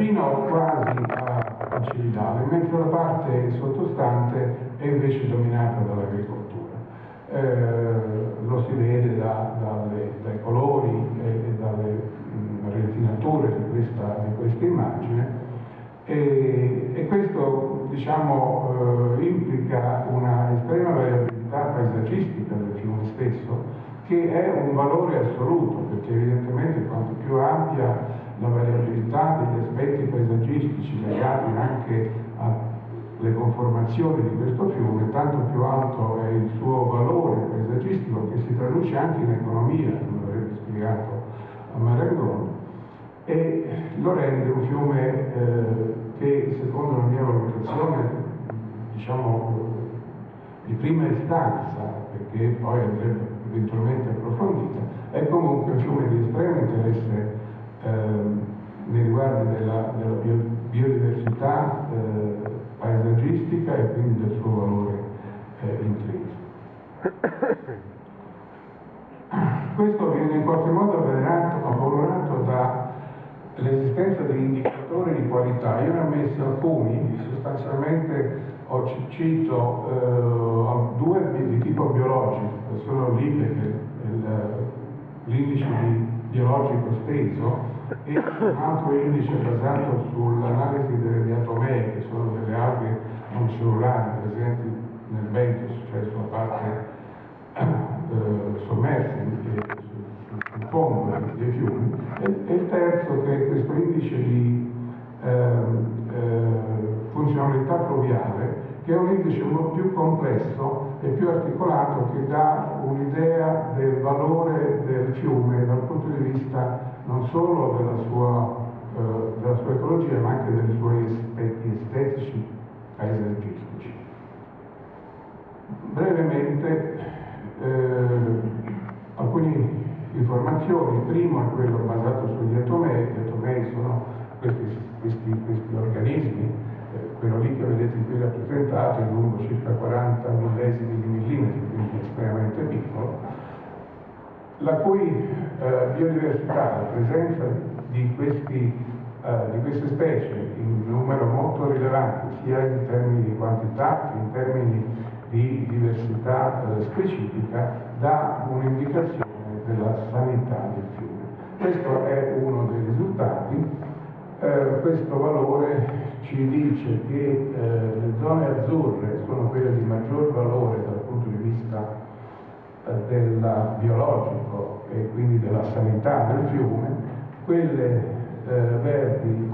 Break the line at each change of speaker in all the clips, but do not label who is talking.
fino quasi a Cividale, mentre la parte sottostante è invece dominata dall'agricoltura. Lo si vede dai colori e dalle retinature di questa immagine, e questo, diciamo, implica una estrema variabilità paesaggistica del fiume stesso, che è un valore assoluto, perché evidentemente quanto più ampia la variabilità degli aspetti paesaggistici legati anche alle conformazioni di questo fiume, tanto più alto è il suo valore paesaggistico, che si traduce anche in economia, come avrebbe spiegato a Marangoni, e lo rende un fiume che, secondo la mia valutazione, diciamo, di prima istanza, perché poi andrebbe eventualmente approfondita, è comunque un fiume di estremo interesse nei riguardi della biodiversità paesaggistica e quindi del suo valore intrinseco. Questo viene in qualche modo avvalorato dall'esistenza di indicatori di qualità. Io ne ho messi alcuni, sostanzialmente cito due di tipo biologico, che sono l'IPE, l'indice biologico steso, e un altro indice basato sull'analisi delle diatomee, che sono delle alghe non cellulari presenti nel bentos, cioè sulla parte sommerse sul fondo dei fiumi, e il terzo, che è questo indice di funzionalità fluviale, che è un indice un po' più complesso e più articolato, che dà un'idea del valore del fiume dal punto di vista non solo della sua ecologia, ma anche dei suoi aspetti estetici paesaggistici. Brevemente alcune informazioni. Primo è quello basato sugli atomei. Gli atomei sono questi organismi, quello lì che vedete qui rappresentato è lungo circa 40 millesimi di millimetri, quindi estremamente piccolo, la cui biodiversità, la presenza di queste specie in numero molto rilevante, sia in termini di quantità che in termini di diversità specifica, dà un'indicazione della sanità del fiume. Questo è uno dei risultati. Questo valore ci dice che le zone azzurre sono quelle di maggior valore dal punto di vista del biologico e quindi della sanità del fiume, quelle verdi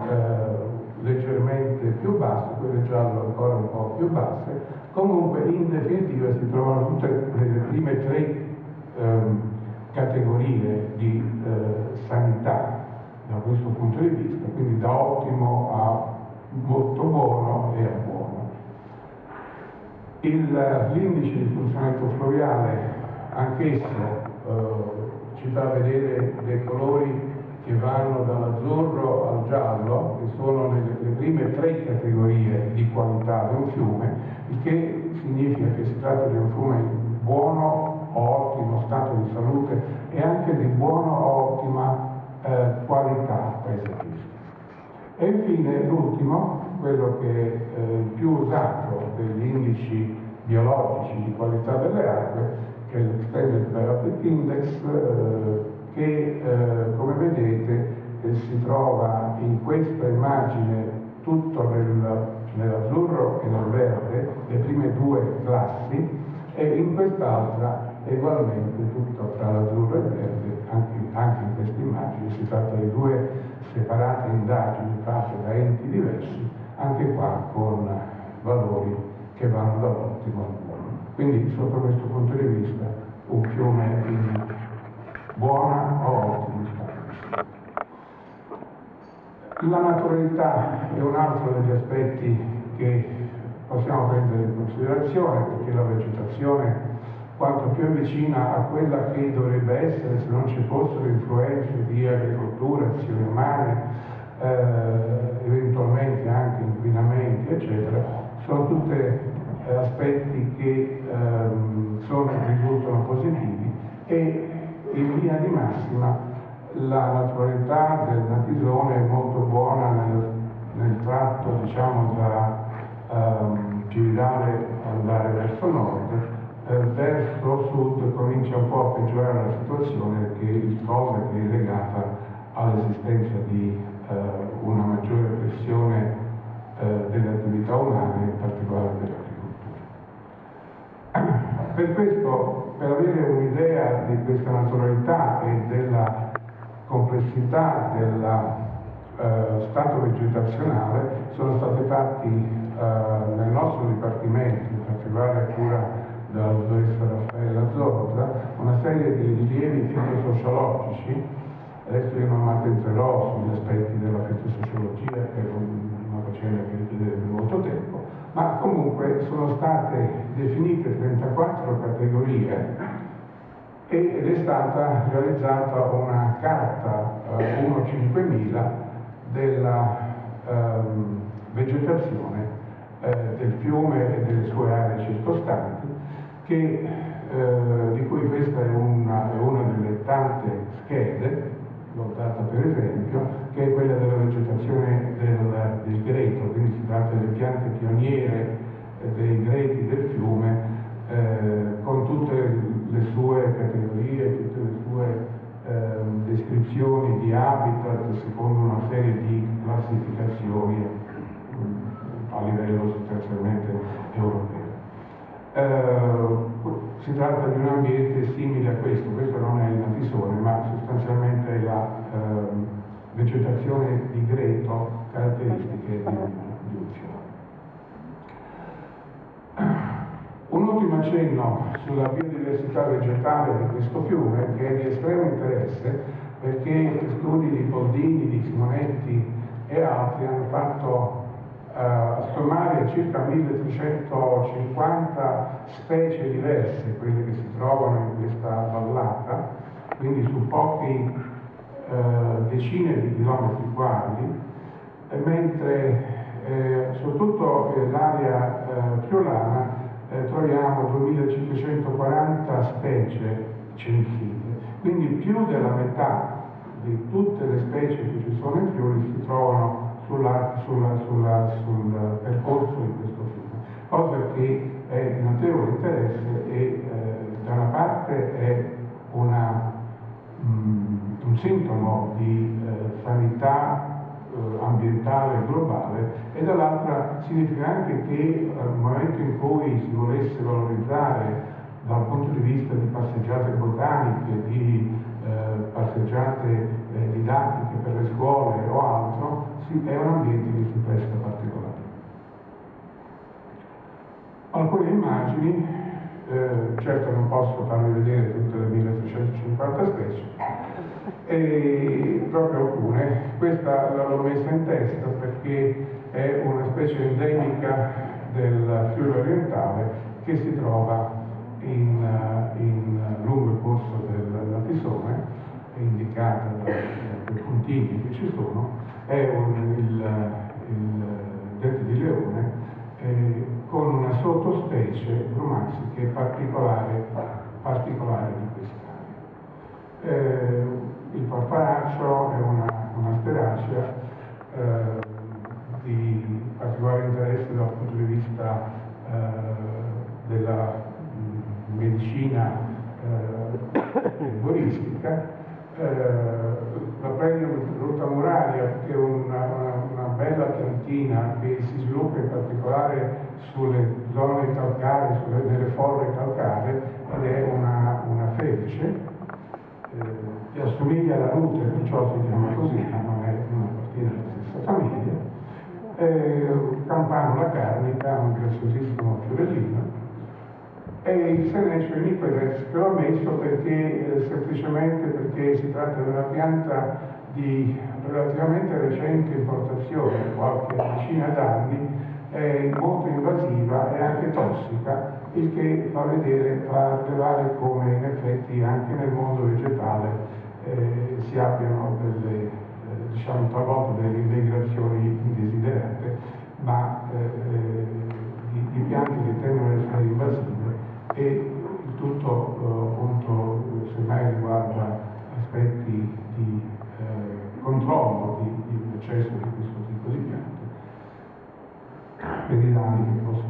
leggermente più basse, quelle giallo ancora un po' più basse. Comunque, in definitiva, si trovano tutte le prime tre categorie di sanità da questo punto di vista, quindi da ottimo a molto buono e a buono. L'indice di funzionamento fluviale, anch'esso ci fa vedere dei colori che vanno dall'azzurro al giallo, che sono le prime tre categorie di qualità di un fiume, il che significa che si tratta di un fiume in buono o ottimo stato di salute e anche di buona o ottima qualità paesaggistica. E infine l'ultimo, quello che è il più usato degli indici biologici di qualità delle acque, che è l'Extended Biotic Index, che come vedete si trova in questa immagine tutto nell'azzurro e nel verde, le prime due classi, e in quest'altra ugualmente tutto tra l'azzurro e il verde, anche in questa immagine. Si tratta di due separate indagini fatte da enti diversi, anche qua con valori che vanno dall'ottimo al buono. Quindi sotto questo punto di vista un fiume in buona o ottima stato. La naturalità è un altro degli aspetti che possiamo prendere in considerazione, perché la vegetazione, quanto più è vicina a quella che dovrebbe essere se non ci fossero influenze di agricoltura, azioni umane, eventualmente anche inquinamenti, eccetera, sono tutti aspetti che risultano positivi, e in linea di massima la naturalità del Natisone è molto buona nel tratto, diciamo, da Cividale andare verso nord, verso sud comincia un po' a peggiorare la situazione, perché cosa che è legata all'esistenza di una maggiore pressione delle attività umane, in particolare dell'agricoltura. Per questo, per avere un'idea di questa naturalità e della complessità dello stato vegetazionale, sono stati fatti nel nostro dipartimento, in particolare a cura della dottoressa Raffaella Zorza, una serie di rilievi fitosociologici. Adesso io non mi addentrerò sugli aspetti della fitosociologia, che è una faccenda che richiede molto tempo, ma comunque sono state definite 34 categorie ed è stata realizzata una carta 1-5000 della vegetazione del fiume e delle sue aree circostanti, di cui questa è una delle tante schede. L'ho data per esempio, che è quella della vegetazione del greto, quindi si tratta delle piante pioniere dei greti del fiume, con tutte le sue categorie, tutte le sue descrizioni di habitat secondo una serie di classificazioni a livello sostanzialmente europeo. Si tratta di un ambiente simile a questo non è il Natisone, ma sostanzialmente è la vegetazione di greto caratteristiche di un fiume. Un ultimo accenno sulla biodiversità vegetale di questo fiume, che è di estremo interesse, perché studi di Boldini, di Simonetti e altri hanno fatto sommare circa 1350 specie diverse, quelle che si trovano in questa vallata, quindi su pochi decine di chilometri quadri, mentre su tutta l'area friulana troviamo 2540 specie censite, quindi più della metà di tutte le specie che ci sono in Friuli si trovano sul percorso di questo fiume, cosa che è di notevole interesse e da una parte è un sintomo di sanità ambientale globale, e dall'altra significa anche che nel momento in cui si volesse valorizzare dal punto di vista di passeggiate botaniche, di passeggiate didattiche per le scuole o altro, è un ambiente che si presta particolare. Alcune immagini, certo non posso farvi vedere tutte le 1350 specie, e proprio alcune. Questa l'ho messa in testa perché è una specie endemica del Friuli orientale che si trova lungo il corso del Natisone, è indicata dai puntini che ci sono. È il dente di leone con una sottospecie Brumaxi che è particolare di quest'area. Il farfaraccio è una speracea di particolare interesse dal punto di vista della medicina erboristica. La Premium rutamuraria, che è una bella piantina che si sviluppa in particolare sulle zone calcaree, nelle forre calcaree, ed è una felice che assomiglia alla ruta, perciò si chiama così, ma non appartiene alla stessa famiglia. Campanula carnica, un graziosissimo fiorellino. E il Senecio iniquedex, che l'ho messo perché semplicemente perché si tratta di una pianta di relativamente recente importazione, qualche decina d'anni, è molto invasiva e anche tossica, il che fa rilevare come in effetti anche nel mondo vegetale si abbiano diciamo talvolta delle integrazioni indesiderate, ma di piante che tendono ad essere invasive, e il tutto appunto semmai riguarda aspetti di controllo dell'eccesso di questo tipo di piante, per i danni che possono